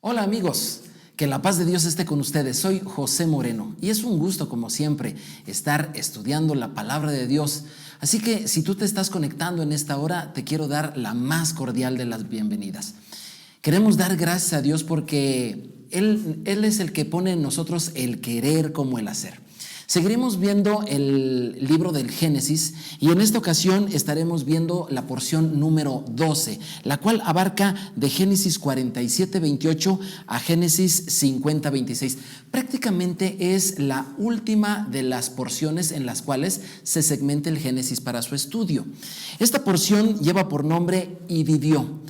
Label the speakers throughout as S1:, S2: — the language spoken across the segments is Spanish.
S1: Hola amigos, que la paz de Dios esté con ustedes. Soy José Moreno y es un gusto, como siempre, estar estudiando la palabra de Dios. Así que si tú te estás conectando en esta hora, te quiero dar la más cordial de las bienvenidas. Queremos dar gracias a Dios porque Él es el que pone en nosotros el querer como el hacer. Seguiremos viendo el libro del Génesis y en esta ocasión estaremos viendo la porción número 12, la cual abarca de Génesis 47:28 a Génesis 50:26. Prácticamente es la última de las porciones en las cuales se segmenta el Génesis para su estudio. Esta porción lleva por nombre "Y vivió".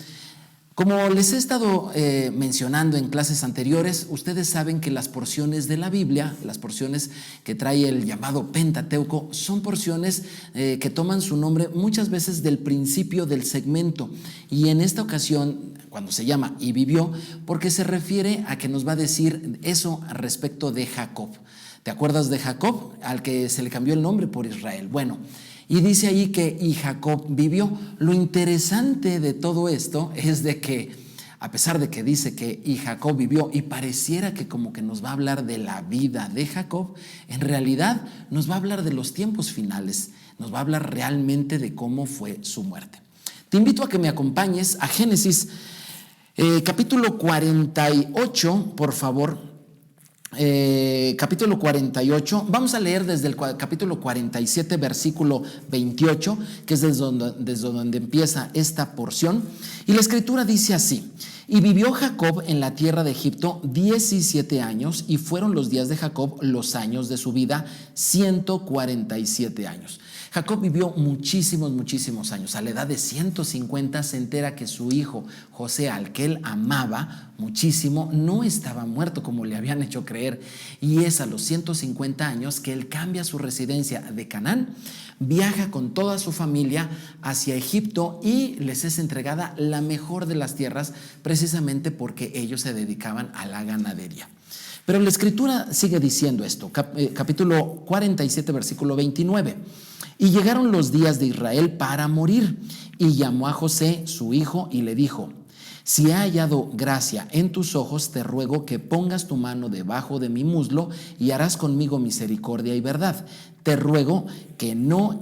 S1: Como les he estado mencionando en clases anteriores, ustedes saben que las porciones de la Biblia, las porciones que trae el llamado Pentateuco, son porciones que toman su nombre muchas veces del principio del segmento. Y en esta ocasión, cuando se llama "Y vivió", porque se refiere a que nos va a decir eso respecto de Jacob. ¿Te acuerdas de Jacob, al que se le cambió el nombre por Israel? Bueno, y dice ahí que "y Jacob vivió". Lo interesante de todo esto es de que, a pesar de que dice que "y Jacob vivió", y pareciera que como que nos va a hablar de la vida de Jacob, en realidad nos va a hablar de los tiempos finales, nos va a hablar realmente de cómo fue su muerte. Te invito a que me acompañes a Génesis capítulo 48, por favor. Capítulo 48, vamos a leer desde el capítulo 47, versículo 28, que es desde donde empieza esta porción. Y la escritura dice así: "Y vivió Jacob en la tierra de Egipto 17 años, y fueron los días de Jacob los años de su vida 147 años. Jacob vivió muchísimos años. A la edad de 150 se entera que su hijo José, al que él amaba muchísimo, no estaba muerto como le habían hecho creer. Y es a los 150 años que él cambia su residencia de Canaán, viaja con toda su familia hacia Egipto y les es entregada la mejor de las tierras, precisamente porque ellos se dedicaban a la ganadería". Pero la escritura sigue diciendo esto, capítulo 47, versículo 29. "Y llegaron los días de Israel para morir, y llamó a José, su hijo, y le dijo: si he hallado gracia en tus ojos, te ruego que pongas tu mano debajo de mi muslo y harás conmigo misericordia y verdad. Te ruego que no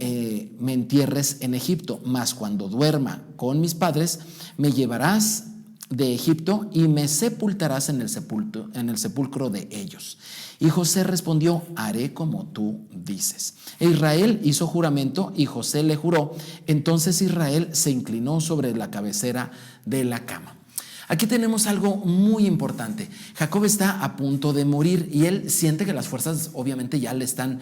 S1: me entierres en Egipto, mas cuando duerma con mis padres, me llevarás de Egipto y me sepultarás en el sepulcro de ellos. Y José respondió: haré como tú dices. E Israel hizo juramento y José le juró. Entonces Israel se inclinó sobre la cabecera de la cama". Aquí tenemos algo muy importante. Jacob está a punto de morir y él siente que las fuerzas obviamente ya le están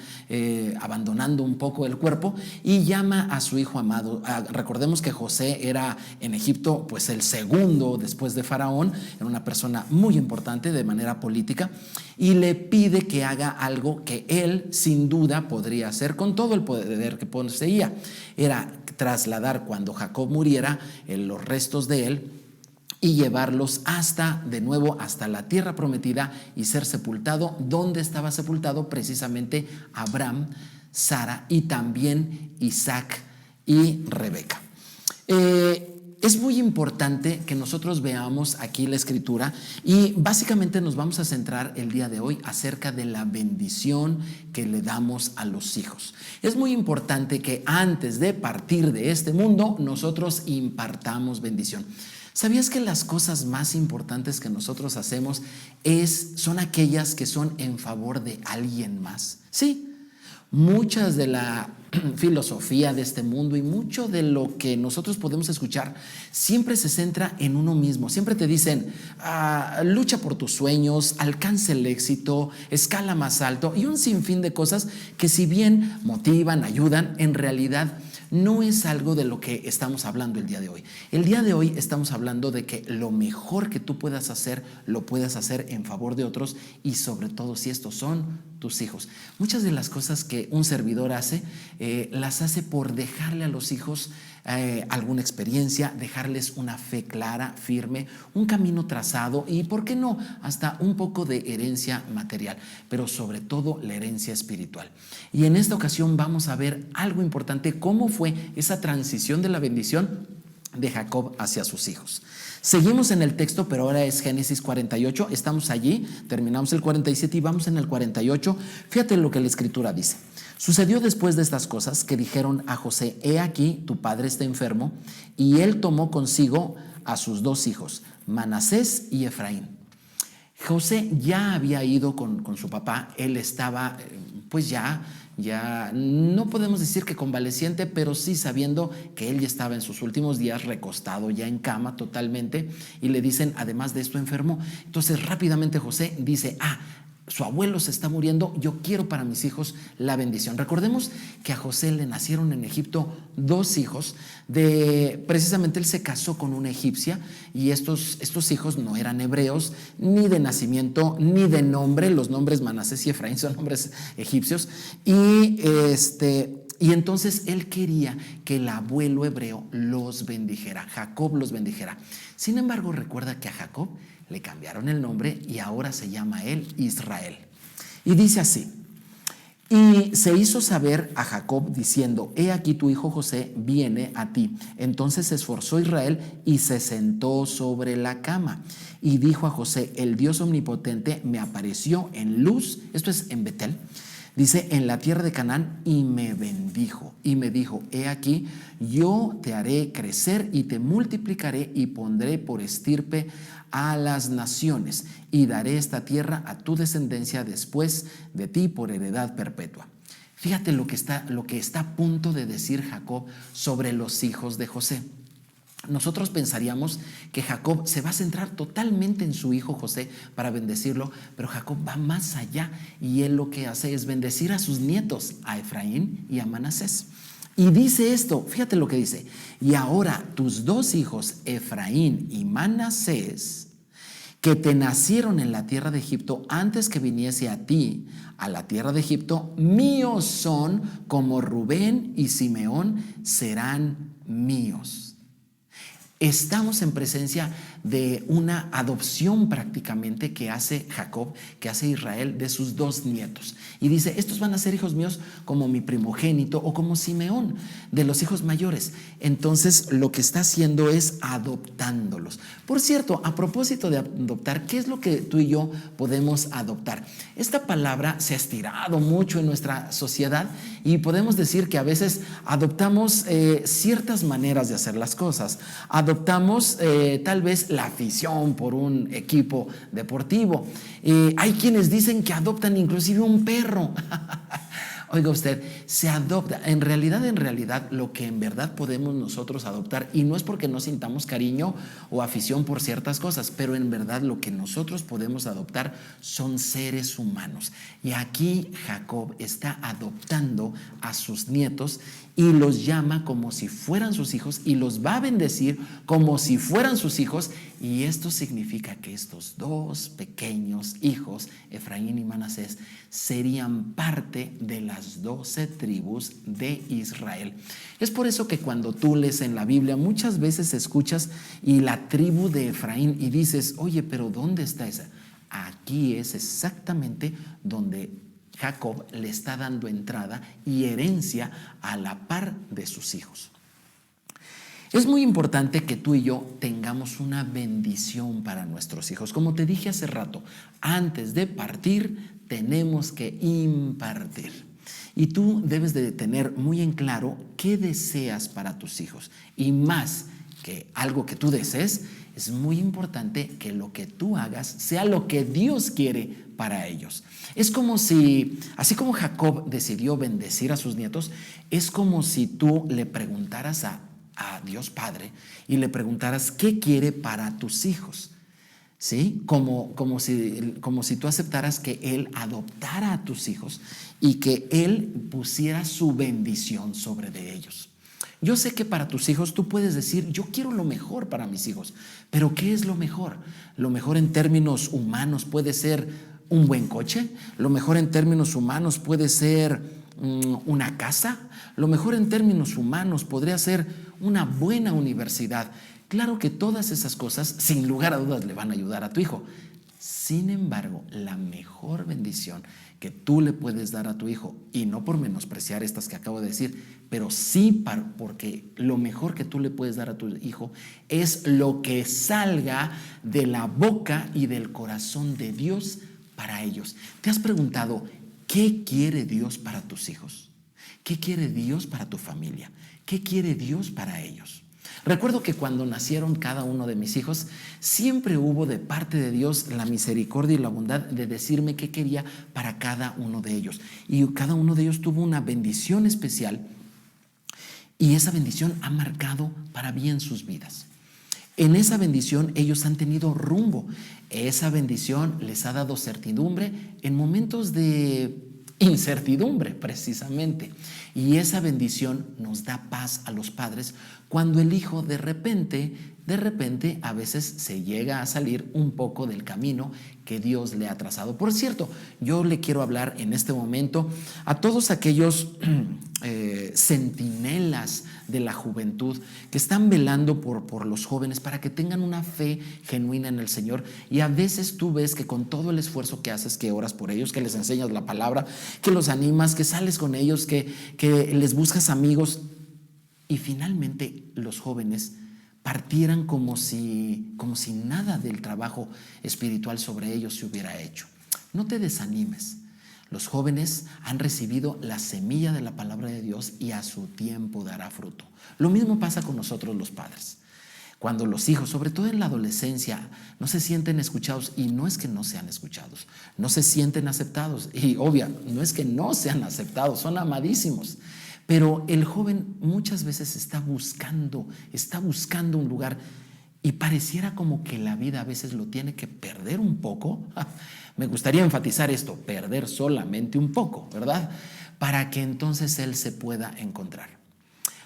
S1: abandonando un poco el cuerpo y llama a su hijo amado. Recordemos que José era en Egipto pues el segundo después de Faraón, era una persona muy importante de manera política, y le pide que haga algo que él sin duda podría hacer con todo el poder que poseía. Era trasladar, cuando Jacob muriera, los restos de él y llevarlos de nuevo hasta la tierra prometida y ser sepultado donde estaba sepultado precisamente Abraham, Sara y también Isaac y Rebeca. Es muy importante que nosotros veamos aquí la escritura y básicamente nos vamos a centrar el día de hoy acerca de la bendición que le damos a los hijos. Es muy importante que antes de partir de este mundo nosotros impartamos bendición. ¿Sabías que las cosas más importantes que nosotros hacemos son aquellas que son en favor de alguien más? Sí, muchas de la filosofía de este mundo y mucho de lo que nosotros podemos escuchar siempre se centra en uno mismo. Siempre te dicen: lucha por tus sueños, alcanza el éxito, escala más alto, y un sinfín de cosas que, si bien motivan, ayudan, en realidad no es algo de lo que estamos hablando el día de hoy. El día de hoy estamos hablando de que lo mejor que tú puedas hacer, lo puedas hacer en favor de otros, y sobre todo si estos son tus hijos. Muchas de las cosas que un servidor hace, las hace por dejarle a los hijos alguna experiencia, dejarles una fe clara, firme, un camino trazado y, ¿por qué no?, hasta un poco de herencia material, pero sobre todo la herencia espiritual. Y en esta ocasión vamos a ver algo importante: cómo fue esa transición de la bendición de Jacob hacia sus hijos. Seguimos en el texto, pero ahora es Génesis 48. Estamos allí, terminamos el 47 y vamos en el 48. Fíjate lo que la escritura dice. Sucedió después de estas cosas que dijeron a José: he aquí, tu padre está enfermo. Y él tomó consigo a sus 2 hijos, Manasés y Efraín. José ya había ido con su papá. Él estaba pues ya no podemos decir que convaleciente, pero sí sabiendo que él ya estaba en sus últimos días, recostado ya en cama totalmente, y le dicen, además de esto, enfermo. Entonces rápidamente José dice: su abuelo se está muriendo, yo quiero para mis hijos la bendición. Recordemos que a José le nacieron en Egipto 2 hijos. Precisamente él se casó con una egipcia, y estos hijos no eran hebreos, ni de nacimiento, ni de nombre. Los nombres Manasés y Efraín son nombres egipcios. Y entonces él quería que el abuelo hebreo los bendijera, Jacob los bendijera. Sin embargo, recuerda que a Jacob le cambiaron el nombre y ahora se llama él Israel. Y dice así: y se hizo saber a Jacob diciendo: he aquí tu hijo José viene a ti. Entonces se esforzó Israel y se sentó sobre la cama. Y dijo a José: el Dios omnipotente me apareció en luz, esto es en Betel, dice, en la tierra de Canaán, y me bendijo y me dijo: he aquí, yo te haré crecer y te multiplicaré y pondré por estirpe a las naciones, y daré esta tierra a tu descendencia después de ti por heredad perpetua. Fíjate lo que está a punto de decir Jacob sobre los hijos de José. Nosotros pensaríamos que Jacob se va a centrar totalmente en su hijo José para bendecirlo, pero Jacob va más allá, y él lo que hace es bendecir a sus nietos, a Efraín y a Manasés. Y dice esto, fíjate lo que dice: y ahora tus 2 hijos, Efraín y Manasés, que te nacieron en la tierra de Egipto antes que viniese a ti a la tierra de Egipto, míos son, como Rubén y Simeón serán míos. Estamos en presencia de una adopción prácticamente que hace Jacob, que hace Israel de sus 2 nietos. Y dice: estos van a ser hijos míos como mi primogénito, o como Simeón, de los hijos mayores. Entonces lo que está haciendo es adoptándolos. Por cierto, a propósito de adoptar, ¿qué es lo que tú y yo podemos adoptar? Esta palabra se ha estirado mucho en nuestra sociedad, y podemos decir que a veces adoptamos ciertas maneras de hacer las cosas. Adoptamos tal vez la afición por un equipo deportivo. Hay quienes dicen que adoptan inclusive un perro. Oiga usted, se adopta. En realidad, lo que en verdad podemos nosotros adoptar, y no es porque no sintamos cariño o afición por ciertas cosas, pero en verdad lo que nosotros podemos adoptar son seres humanos. Y aquí Jacob está adoptando a sus nietos y los llama como si fueran sus hijos, y los va a bendecir como si fueran sus hijos. Y esto significa que estos 2 pequeños hijos, Efraín y Manasés, serían parte de las 12 tribus de Israel. Es por eso que cuando tú lees en la Biblia, muchas veces escuchas y la tribu de Efraín, y dices: oye, pero ¿dónde está esa? Aquí es exactamente donde Jacob le está dando entrada y herencia a la par de sus hijos. Es muy importante que tú y yo tengamos una bendición para nuestros hijos. Como te dije hace rato, antes de partir tenemos que impartir. Y tú debes de tener muy en claro qué deseas para tus hijos. Y más que algo que tú desees, es muy importante que lo que tú hagas sea lo que Dios quiere para ellos. Es como si, así como Jacob decidió bendecir a sus nietos, es como si tú le preguntaras a Dios Padre y le preguntaras qué quiere para tus hijos. ¿Sí? Como si tú aceptaras que Él adoptara a tus hijos y que Él pusiera su bendición sobre de ellos. Yo sé que para tus hijos tú puedes decir: yo quiero lo mejor para mis hijos, pero ¿qué es lo mejor? Lo mejor en términos humanos puede ser un buen coche, lo mejor en términos humanos puede ser una casa, lo mejor en términos humanos podría ser una buena universidad. Claro que todas esas cosas, sin lugar a dudas, le van a ayudar a tu hijo. Sin embargo, la mejor bendición que tú le puedes dar a tu hijo, y no por menospreciar estas que acabo de decir, pero sí porque lo mejor que tú le puedes dar a tu hijo es lo que salga de la boca y del corazón de Dios para ellos. ¿Te has preguntado qué quiere Dios para tus hijos? ¿Qué quiere Dios para tu familia? ¿Qué quiere Dios para ellos? Recuerdo que cuando nacieron cada uno de mis hijos, siempre hubo de parte de Dios la misericordia y la bondad de decirme qué quería para cada uno de ellos. Y cada uno de ellos tuvo una bendición especial, y esa bendición ha marcado para bien sus vidas. En esa bendición ellos han tenido rumbo. Esa bendición les ha dado certidumbre en momentos de incertidumbre, precisamente. Y esa bendición nos da paz a los padres cuando el hijo de repente a veces se llega a salir un poco del camino que Dios le ha trazado. Por cierto, yo le quiero hablar en este momento a todos aquellos centinelas de la juventud que están velando por los jóvenes para que tengan una fe genuina en el Señor. Y a veces tú ves que con todo el esfuerzo que haces, que oras por ellos, que les enseñas la palabra, que los animas, que sales con ellos, que les buscas amigos, y finalmente los jóvenes partieran como si nada del trabajo espiritual sobre ellos se hubiera hecho. No te desanimes. Los jóvenes han recibido la semilla de la palabra de Dios y a su tiempo dará fruto. Lo mismo pasa con nosotros los padres. Cuando los hijos, sobre todo en la adolescencia, no se sienten escuchados, y no es que no sean escuchados, no se sienten aceptados, y obvio, no es que no sean aceptados, son amadísimos. Pero el joven muchas veces está buscando un lugar, y pareciera como que la vida a veces lo tiene que perder un poco. Me gustaría enfatizar esto, perder solamente un poco, ¿verdad? Para que entonces él se pueda encontrar.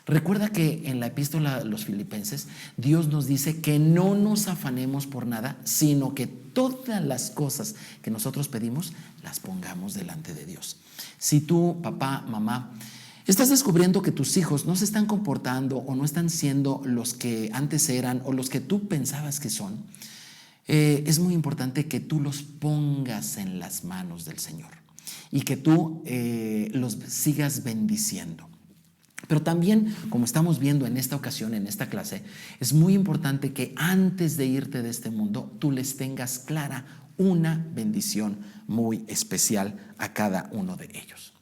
S1: Recuerda que en la epístola a los Filipenses, Dios nos dice que no nos afanemos por nada, sino que todas las cosas que nosotros pedimos las pongamos delante de Dios. Si tú, papá, mamá, estás descubriendo que tus hijos no se están comportando o no están siendo los que antes eran o los que tú pensabas que son, es muy importante que tú los pongas en las manos del Señor y que tú los sigas bendiciendo. Pero también, como estamos viendo en esta ocasión, en esta clase, es muy importante que antes de irte de este mundo, tú les tengas clara una bendición muy especial a cada uno de ellos.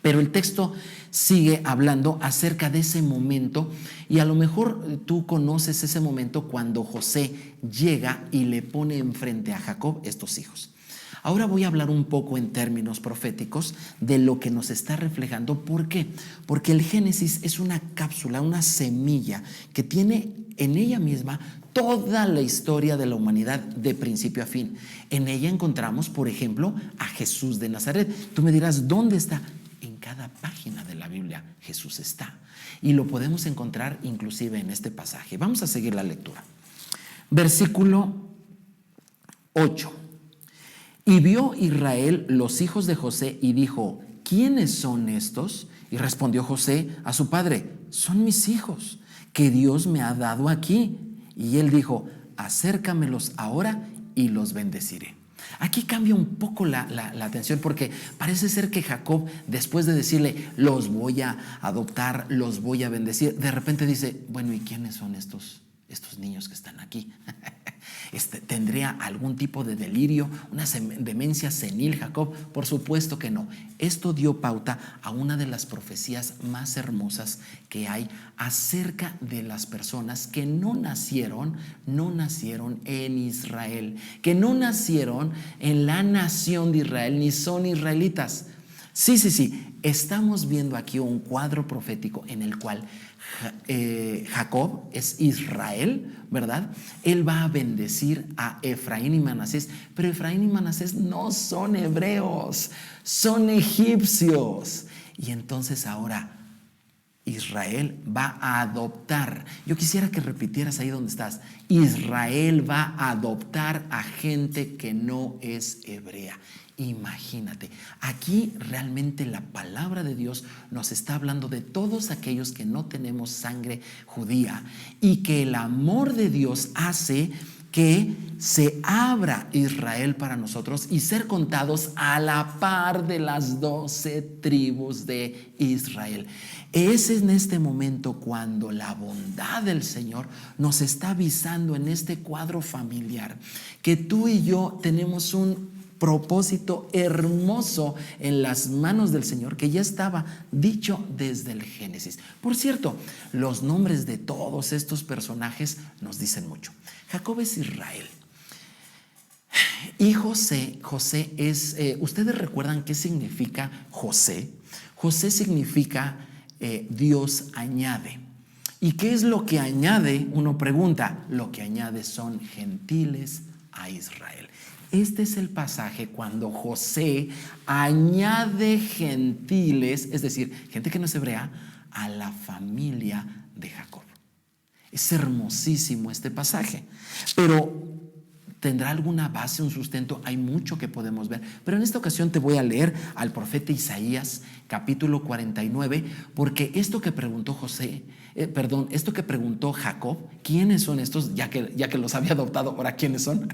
S1: Pero el texto sigue hablando acerca de ese momento, y a lo mejor tú conoces ese momento cuando José llega y le pone enfrente a Jacob estos hijos. Ahora voy a hablar un poco en términos proféticos de lo que nos está reflejando. ¿Por qué? Porque el Génesis es una cápsula, una semilla que tiene en ella misma toda la historia de la humanidad de principio a fin. En ella encontramos, por ejemplo, a Jesús de Nazaret. Tú me dirás, ¿dónde está? En cada página de la Biblia Jesús está, y lo podemos encontrar inclusive en este pasaje. Vamos a seguir la lectura. Versículo 8. Y vio Israel los hijos de José y dijo, ¿quiénes son estos? Y respondió José a su padre, son mis hijos que Dios me ha dado aquí. Y él dijo, acércamelos ahora y los bendeciré. Aquí cambia un poco la atención, porque parece ser que Jacob, después de decirle, los voy a adoptar, los voy a bendecir, de repente dice, bueno, ¿y quiénes son estos niños que están aquí? ¿Tendría algún tipo de delirio, una demencia senil Jacob? Por supuesto que no. Esto dio pauta a una de las profecías más hermosas que hay acerca de las personas que no nacieron en Israel, que no nacieron en la nación de Israel, ni son israelitas. Sí, estamos viendo aquí un cuadro profético en el cual Jacob es Israel, ¿verdad? Él va a bendecir a Efraín y Manasés, pero Efraín y Manasés no son hebreos, son egipcios. Y entonces ahora Israel va a adoptar. Yo quisiera que repitieras ahí donde estás. Israel va a adoptar a gente que no es hebrea. Imagínate, aquí realmente la palabra de Dios nos está hablando de todos aquellos que no tenemos sangre judía, y que el amor de Dios hace que se abra Israel para nosotros y ser contados a la par de las 12 tribus de Israel. Es en este momento cuando la bondad del Señor nos está avisando en este cuadro familiar que tú y yo tenemos un propósito hermoso en las manos del Señor que ya estaba dicho desde el Génesis. Por cierto, los nombres de todos estos personajes nos dicen mucho. Jacob es Israel. Y José es, ¿ustedes recuerdan qué significa José? José significa Dios añade. ¿Y qué es lo que añade? Uno pregunta. Lo que añade son gentiles a Israel. Este es el pasaje cuando José añade gentiles, es decir, gente que no es hebrea, a la familia de Jacob. Es hermosísimo este pasaje, pero ¿tendrá alguna base, un sustento? Hay mucho que podemos ver, pero en esta ocasión te voy a leer al profeta Isaías, capítulo 49, porque esto que preguntó esto que preguntó Jacob, ¿quiénes son estos? Ya que los había adoptado, ahora ¿quiénes son?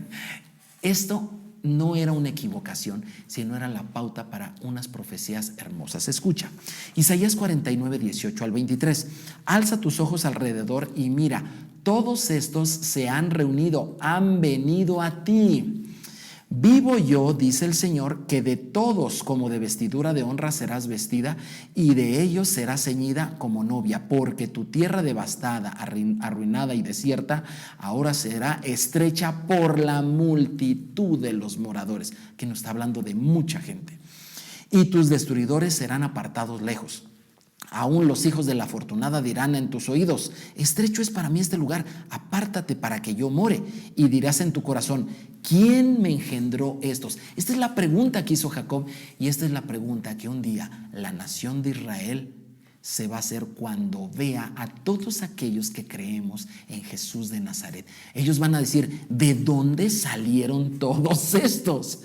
S1: Esto no era una equivocación, sino era la pauta para unas profecías hermosas. Escucha, Isaías 49, 18 al 23. Alza tus ojos alrededor y mira, todos estos se han reunido, han venido a ti. Vivo yo, dice el Señor, que de todos como de vestidura de honra serás vestida y de ellos serás ceñida como novia, porque tu tierra devastada, arruinada y desierta, ahora será estrecha por la multitud de los moradores, que nos está hablando de mucha gente. Y tus destruidores serán apartados lejos. Aún los hijos de la afortunada dirán en tus oídos, estrecho es para mí este lugar, apártate para que yo more. Y dirás en tu corazón, ¿quién me engendró estos? Esta es la pregunta que hizo Jacob y esta es la pregunta que un día la nación de Israel se va a hacer cuando vea a todos aquellos que creemos en Jesús de Nazaret. Ellos van a decir, ¿de dónde salieron todos estos?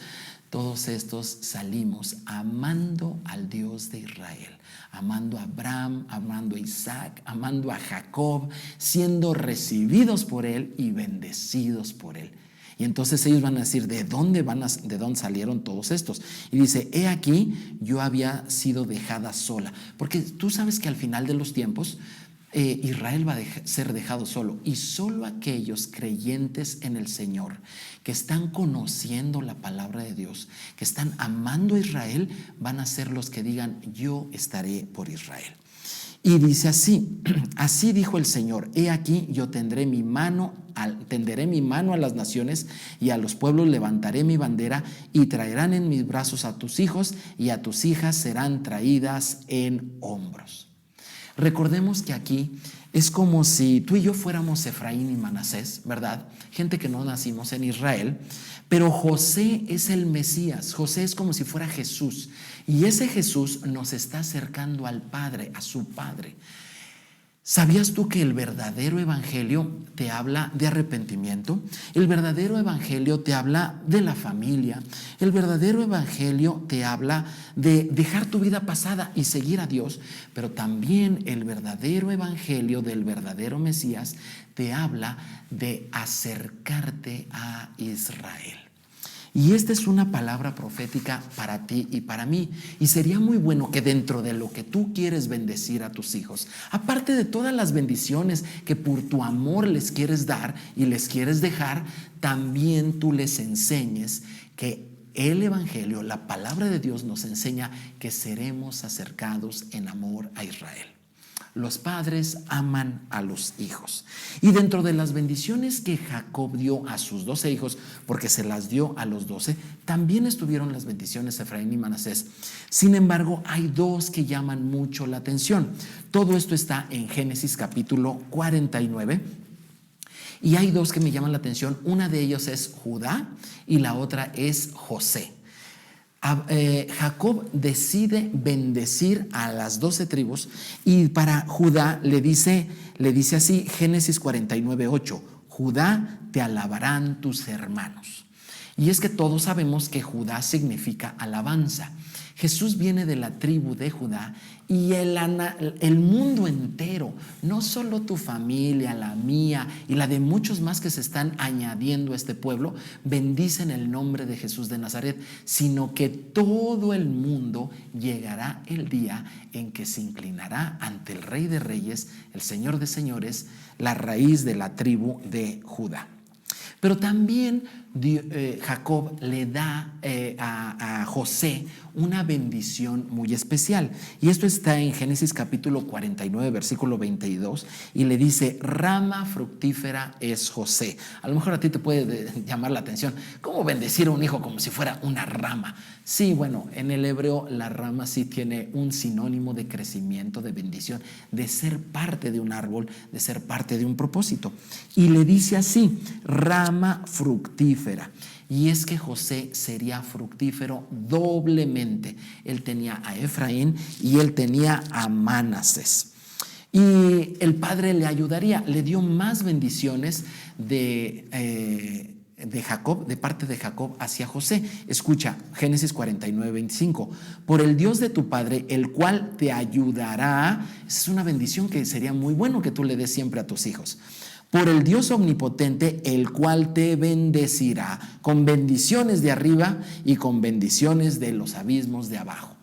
S1: Todos estos salimos amando al Dios de Israel, amando a Abraham, amando a Isaac, amando a Jacob, siendo recibidos por él y bendecidos por él. Y entonces ellos van a decir, ¿de dónde salieron todos estos? Y dice, he aquí, yo había sido dejada sola. Porque tú sabes que al final de los tiempos, Israel va a ser dejado solo, y solo aquellos creyentes en el Señor que están conociendo la palabra de Dios, que están amando a Israel, van a ser los que digan, yo estaré por Israel. Y dice así, así dijo el Señor, he aquí yo tenderé mi mano a las naciones y a los pueblos levantaré mi bandera y traerán en mis brazos a tus hijos y a tus hijas serán traídas en hombros. Recordemos que aquí es como si tú y yo fuéramos Efraín y Manasés, ¿verdad? Gente que no nacimos en Israel, pero José es el Mesías. José es como si fuera Jesús, y ese Jesús nos está acercando al Padre, a su Padre. ¿Sabías tú que el verdadero evangelio te habla de arrepentimiento? El verdadero evangelio te habla de la familia. El verdadero evangelio te habla de dejar tu vida pasada y seguir a Dios. Pero también el verdadero evangelio del verdadero Mesías te habla de acercarte a Israel. Y esta es una palabra profética para ti y para mí. Y sería muy bueno que dentro de lo que tú quieres bendecir a tus hijos, aparte de todas las bendiciones que por tu amor les quieres dar y les quieres dejar, también tú les enseñes que el evangelio, la palabra de Dios nos enseña que seremos acercados en amor a Israel. Los padres aman a los hijos. Y dentro de las bendiciones que Jacob dio a sus 12 hijos, porque se las dio a los 12, también estuvieron las bendiciones de Efraín y Manasés. Sin embargo, hay dos que llaman mucho la atención. Todo esto está en Génesis capítulo 49. Y hay dos que me llaman la atención. Una de ellos es Judá y la otra es José. Jacob decide bendecir a las 12 tribus y para Judá le dice así, Génesis 49, 8, Judá, te alabarán tus hermanos. Y es que todos sabemos que Judá significa alabanza. Jesús viene de la tribu de Judá y el mundo entero, no solo tu familia, la mía y la de muchos más que se están añadiendo a este pueblo, bendicen el nombre de Jesús de Nazaret, sino que todo el mundo llegará el día en que se inclinará ante el Rey de Reyes, el Señor de Señores, la raíz de la tribu de Judá. Pero también Jacob le da a José una bendición muy especial. Y esto está en Génesis capítulo 49, versículo 22. Y le dice, rama fructífera es José. A lo mejor a ti te puede llamar la atención. ¿Cómo bendecir a un hijo como si fuera una rama? Sí, bueno, en el hebreo la rama sí tiene un sinónimo de crecimiento, de bendición, de ser parte de un árbol, de ser parte de un propósito. Y le dice así, rama fructífera. Y es que José sería fructífero doblemente. Él tenía a Efraín y él tenía a Manasés. Y el padre le ayudaría, le dio más bendiciones de Jacob, de parte de Jacob hacia José. Escucha, Génesis 49, 25. Por el Dios de tu padre, el cual te ayudará. Es una bendición que sería muy bueno que tú le des siempre a tus hijos. Por el Dios omnipotente, el cual te bendecirá con bendiciones de arriba y con bendiciones de los abismos de abajo.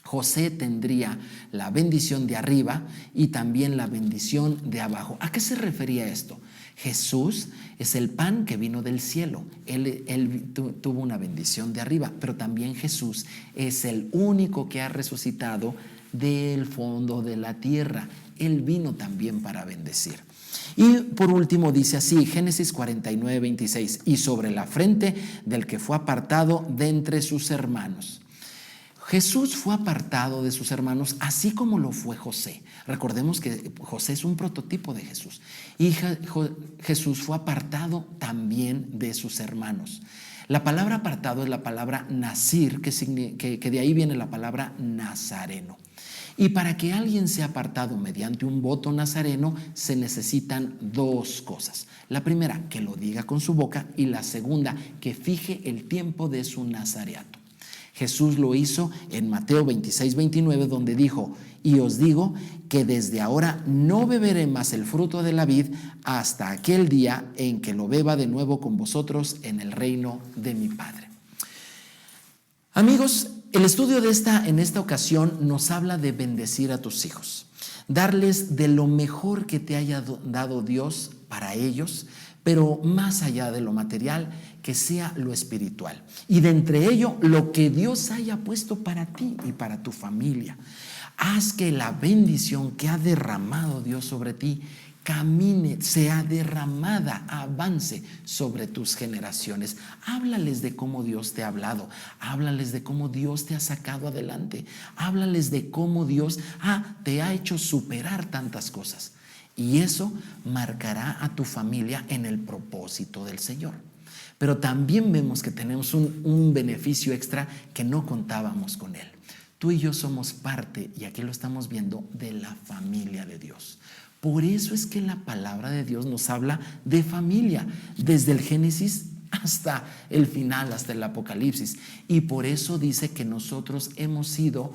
S1: José tendría la bendición de arriba y también la bendición de abajo. ¿A qué se refería esto? Jesús es el pan que vino del cielo. Él tuvo una bendición de arriba, pero también Jesús es el único que ha resucitado del fondo de la tierra. Él vino también para bendecir. Y por último dice así, Génesis 49, 26, y sobre la frente del que fue apartado de entre sus hermanos. Jesús fue apartado de sus hermanos, así como lo fue José. Recordemos que José es un prototipo de Jesús. Y Jesús fue apartado también de sus hermanos. La palabra apartado es la palabra nazir, que de ahí viene la palabra nazareno. Y para que alguien sea apartado mediante un voto nazareno se necesitan dos cosas. La primera, que lo diga con su boca, y la segunda, que fije el tiempo de su nazareato. Jesús lo hizo en Mateo 26, 29, donde dijo, y os digo que desde ahora no beberé más el fruto de la vid hasta aquel día en que lo beba de nuevo con vosotros en el reino de mi Padre. Amigos, el estudio en esta ocasión nos habla de bendecir a tus hijos, darles de lo mejor que te haya dado Dios para ellos, pero más allá de lo material, que sea lo espiritual. Y de entre ello, lo que Dios haya puesto para ti y para tu familia. Haz que la bendición que ha derramado Dios sobre ti camine, sea derramada, avance sobre tus generaciones. Háblales de cómo Dios te ha hablado, háblales de cómo Dios te ha sacado adelante, háblales de cómo Dios te ha hecho superar tantas cosas. Y eso marcará a tu familia en el propósito del Señor. Pero también vemos que tenemos un beneficio extra que no contábamos con él. Tú y yo somos parte, y aquí lo estamos viendo, de la familia de Dios. Por eso es que la palabra de Dios nos habla de familia, desde el Génesis hasta el final, hasta el Apocalipsis. Y por eso dice que nosotros hemos sido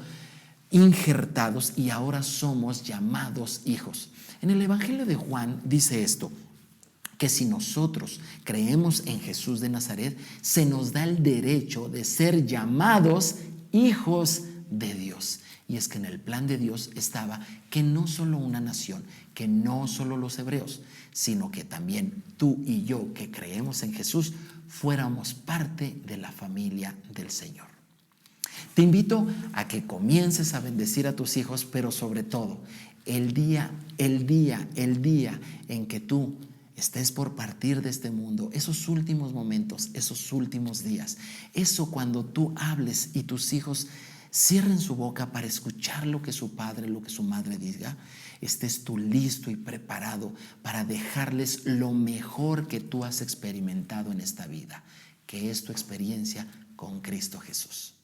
S1: injertados y ahora somos llamados hijos. En el Evangelio de Juan dice esto, que si nosotros creemos en Jesús de Nazaret, se nos da el derecho de ser llamados hijos de Dios. Y es que en el plan de Dios estaba que no solo una nación, que no solo los hebreos, sino que también tú y yo que creemos en Jesús, fuéramos parte de la familia del Señor. Te invito a que comiences a bendecir a tus hijos, pero sobre todo, el día en que tú estés por partir de este mundo, esos últimos momentos, esos últimos días, eso cuando tú hables y tus hijos cierren su boca para escuchar lo que su padre, lo que su madre diga, estés tú listo y preparado para dejarles lo mejor que tú has experimentado en esta vida, que es tu experiencia con Cristo Jesús.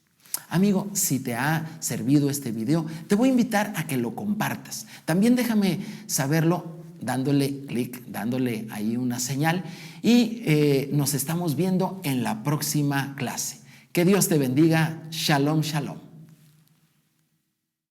S1: Amigo, si te ha servido este video, te voy a invitar a que lo compartas. También déjame saberlo dándole clic, dándole ahí una señal y nos estamos viendo en la próxima clase. Que Dios te bendiga. Shalom, shalom.